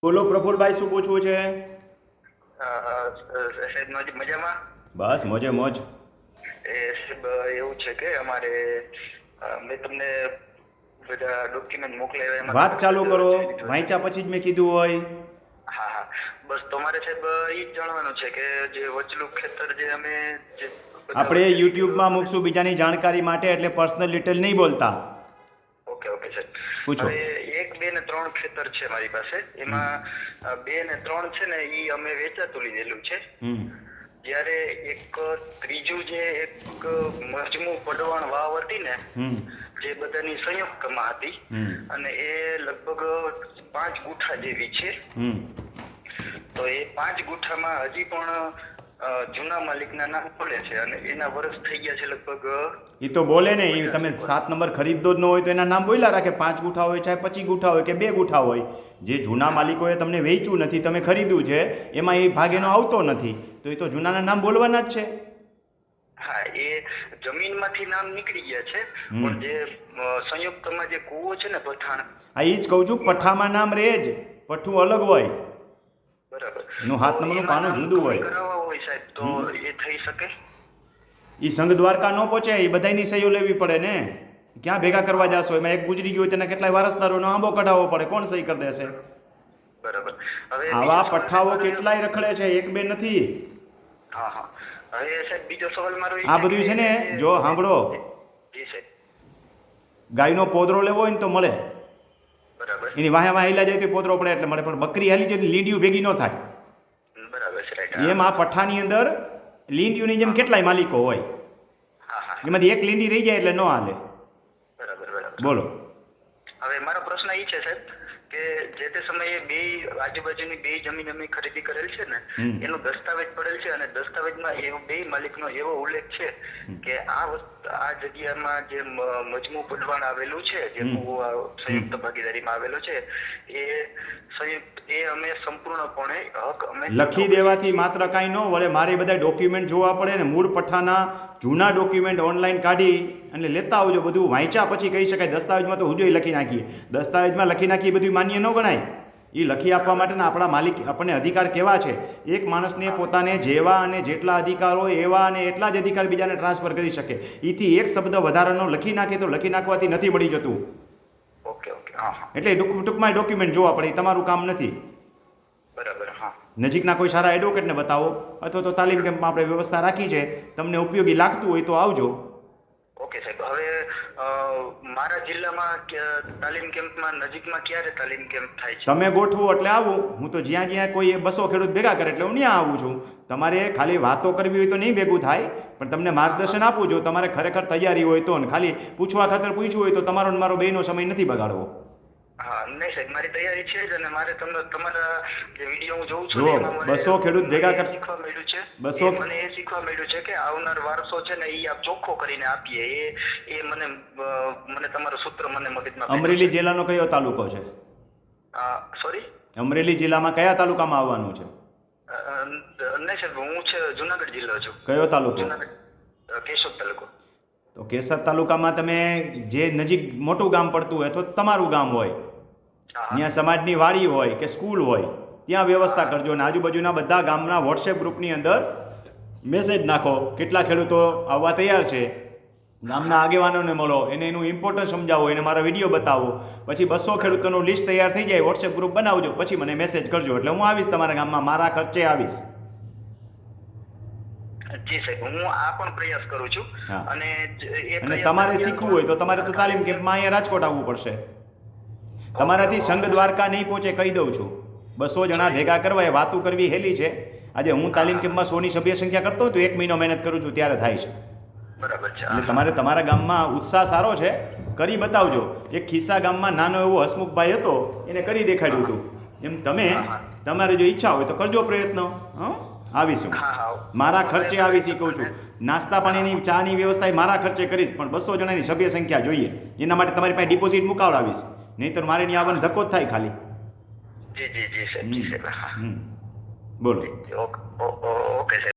બોલો પ્રફુલભાઈ, શું પૂછવું છે? સાહેબ મજામાં? બસ મોજે મોજ. સાહેબ એવું છે કે અમારે મેં તમને બધા ડોક્યુમેન્ટ મોકલાવ્યા એમાં વાત ચાલુ કરો. વાંચ્યા પછી જ મેં કીધું હોય. હા હા, બસ તમારે સાહેબ એ જ જાણવાનું છે કે જે વચલું ખેતર જે અમે જે આપણે યુટ્યુબમાં મૂકશું બીજાની જાણકારી માટે, એટલે પર્સનલ ડિટેલ નહીં બોલતા. ઓકે ઓકે સાહેબ. પૂછો. હવે 1, 2 ને 3 ખેતર છે મારી પાસે. એમાં 2 ને 3 છે ને એ અમે વેચાતું લીધેલું છે. જ્યારે એક ત્રીજું જે એક મજમુ પડવાણ વાવ હતી ને, જે બધાની સંયુક્તમાં હતી, અને એ લગભગ 5 ગુઠા જેવી છે. તો એ 5 ગુઠામાં હજી પણ જૂના માલિકના નામ પડે છે અને એના વર્ષ થઈ ગયા છે લગભગ. એ તો બોલે ને, એ તમે 7 નંબર ખરીદતો જ ન હોય તો એના નામ બોલ્યા રાખે. 5 ગુઠા હોય, ચાહે 25 ગુઠા હોય કે 2 ગુઠા હોય, જે જૂના માલિકોએ તમને વેચ્યું નથી, તમે ખરીદ્યું છે, એમાં એ ભાગ એનો આવતો નથી, તો એ તો જૂનાના નામ બોલવાના જ છે. હા, એ જમીનમાંથી નામ નીકળી ગયા છે, પણ જે સંયુક્તમાં જે કૂવો છે ને પઠાણ, હા એ જ કહું છું, પઠ્ઠામાં નામ રહે જ, પઠ્ઠું અલગ હોય. બરાબર. એનું 7 નંબરનું પાનું જુદું હોય. કરાવવા હોય સાહેબ તો એ થઈ શકે? એ સંઘ દ્વારકા ન પહોંચે, એ બધાની સહીઓ લેવી પડે ને. ક્યાં ભેગા કરવા જાશો? એમાં એક ગુજરી ગયો હોય તેના કેટલાય વારસદારોનો આંબો કઢાવવો પડે, કોણ સહી કરી દેશે? બરાબર. હવે આવા પઠ્ઠાઓ કેટલાય રખડે છે, એક બે નથી. હા હા. હવે સાહેબ બીજો સવાલ મારો આ બધું છે ને, જો સાંભળો, જી સાહેબ. ગાયનો પોદરો લેવો હોય ને તો મળે, બરાબર. એની વાહે વાહે હિલા જાય તો પોદરો પડે એટલે મળે, પણ બકરી હાલી જાય લીંડિયું ભેગી ન થાય. બરાબર છે, રાઈટ. એમ આ પઠ્ઠાની અંદર લીંડિયુંની જેમ કેટલાય માલિકો હોય, હા હા. એમાંથી એક લીંડી રહી જાય એટલે ન હાલે. બરાબર બરાબર. બોલો. હવે મારો પ્રશ્ન એ છે સાહેબ કે જે તે સમયે બે આજુબાજુની બે જમીન અમે ખરીદી કરેલ છે ને, એનો દસ્તાવેજ પડેલ છે અને દસ્તાવેજમાં એવો બે માલિકનો એવો ઉલ્લેખ છે કે આ જગ્યામાં જે મજમુ પડવાણ આવેલું છે, જે સંયુક્ત ભાગીદારીમાં આવેલો છે, એ અમે સંપૂર્ણપણે હક અમે લખી દેવાથી માત્ર કાંઈ ન વળે, મારે બધા ડોક્યુમેન્ટ જોવા પડે ને, મૂળ પઠ્ઠાના જૂના ડોક્યુમેન્ટ ઓનલાઈન કાઢી અને લેતા આવજો. બધું વાંચ્યા પછી કહી શકાય. દસ્તાવેજમાં તો હુજોય લખી નાખીએ, દસ્તાવેજમાં લખી નાખીએ બધું માન્ય ન ગણાય. એ લખી આપવા માટેના આપણા માલિક આપણને અધિકાર કેવા છે, એક માણસને પોતાને જેવા અને જેટલા અધિકાર હોય એવા અને એટલા જ અધિકાર બીજાને ટ્રાન્સફર કરી શકે. એથી એક શબ્દ વધારાનો લખી નાખે તો લખી નાખવાથી નથી મળી જતું. Okay okay. હા હા. એટલે ટૂંકમાં ડોક્યુમેન્ટ જોવા પડે, એ તમારું કામ નથી. બરાબર. હા. નજીકના કોઈ સારા એડવોકેટને બતાવો, અથવા તો તાલીમ કેમ્પમાં આપણે વ્યવસ્થા રાખી છે, તમને ઉપયોગી લાગતું હોય તો આવજો. ઓકે સાહેબ. હવે મારા જિલ્લામાં તાલીમ કેમ્પમાં નજીકમાં ક્યારે તાલીમ કેમ્પ થાય છે? તમે ગોઠવો એટલે આવું. હું તો જ્યાં જ્યાં કોઈ 200 ખેડૂત ભેગા કરે એટલે હું ત્યાં આવું છું. તમારે ખાલી વાતો કરવી હોય તો નહીં ભેગું થાય, પણ તમને માર્ગદર્શન આપું. જો તમારે ખરેખર તૈયારી હોય તો, ખાલી પૂછવા ખાતર પૂછવું હોય તો તમારો ને મારો બેનો સમય નથી બગાડવો. હા, નહીં સાહેબ, મારી તૈયારી છે જ, અને મારે તમારા જે વિડીયો હું જોઉં છું જો એમાં મને 200 ખેડૂત ભેગા કર, શીખવા મળ્યું છે. 200 મને એ શીખવા મળ્યું છે કે આવનાર વારસો છે ને એ આપ ચોખ્ખો કરીને આપીએ. એ મને તમારું સૂત્ર મને મગજમાં. અમરેલી જિલ્લાનો કયો તાલુકો છે? સોરી? અમરેલી જિલ્લામાં કયા તાલુકામાં આવવાનું છે? નહીં સાહેબ, હું છે જુનાગઢ જિલ્લો છું. કયો તાલુકો? જુનાગઢ, કેશોદ તાલુકો. તો કેશોદ તાલુકામાં તમે જે નજીક મોટું ગામ પડતું હોય અથવા તમારું ગામ હોય, ત્યાં સમાજની વાડી હોય કે સ્કૂલ હોય, ત્યાં વ્યવસ્થા કરજો. અને આજુબાજુના બધા ગામના વોટ્સએપ ગ્રુપની અંદર મેસેજ નાખો, કેટલા ખેડૂતો આવવા તૈયાર છે, ગામના આગેવાનોને મળો, એને એનું ઇમ્પોર્ટન્સ સમજાવો, એને મારા વિડીયો બતાવો. પછી 200 ખેડૂતોનું લિસ્ટ તૈયાર થઈ જાય, વોટ્સએપ ગ્રુપ બનાવજો, પછી મને મેસેજ કરજો, એટલે હું આવીશ તમારા ગામમાં, મારા ખર્ચે આવીશ. જી સાહેબ, હું આ પણ પ્રયાસ કરું છું. અને તમારે શીખવું હોય તો તમારે તો તાલીમ કેમ્પમાં અહીંયા રાજકોટ આવવું પડશે. તમારાથી સંઘ દ્વારકા નહીં પહોંચે, કહી દઉં છું. 200 જણા ભેગા કરવા એ વાતું કરવી હેલી છે. આજે હું તાલીમ કેમ્પમાં 100ની સભ્ય સંખ્યા કરતો હોય તો 1 મહિનો મહેનત કરું છું, ત્યારે થાય છે. બરાબર છે. એટલે તમારે તમારા ગામમાં ઉત્સાહ સારો છે, કરી બતાવજો. એક ખિસ્સા ગામમાં નાનો એવો હસમુખભાઈ હતો, એને કરી દેખાડ્યું હતું. એમ તમે તમારે જો ઈચ્છા હોય તો કરજો પ્રયત્ન. આવીશું, મારા ખર્ચે આવીશ. એ કહું છું, નાસ્તા પાણીની ચાની વ્યવસ્થા મારા ખર્ચે કરીશ, પણ 200 જણાની સભ્ય સંખ્યા જોઈએ. એના માટે તમારી પાસે ડિપોઝિટ મુકાવડાવીશ, નહીંતર મારે ની આવવાનો ધક્કો જ થાય ખાલી. જી જી જી સાહેબ. બોલો. ઓકે સાહેબ.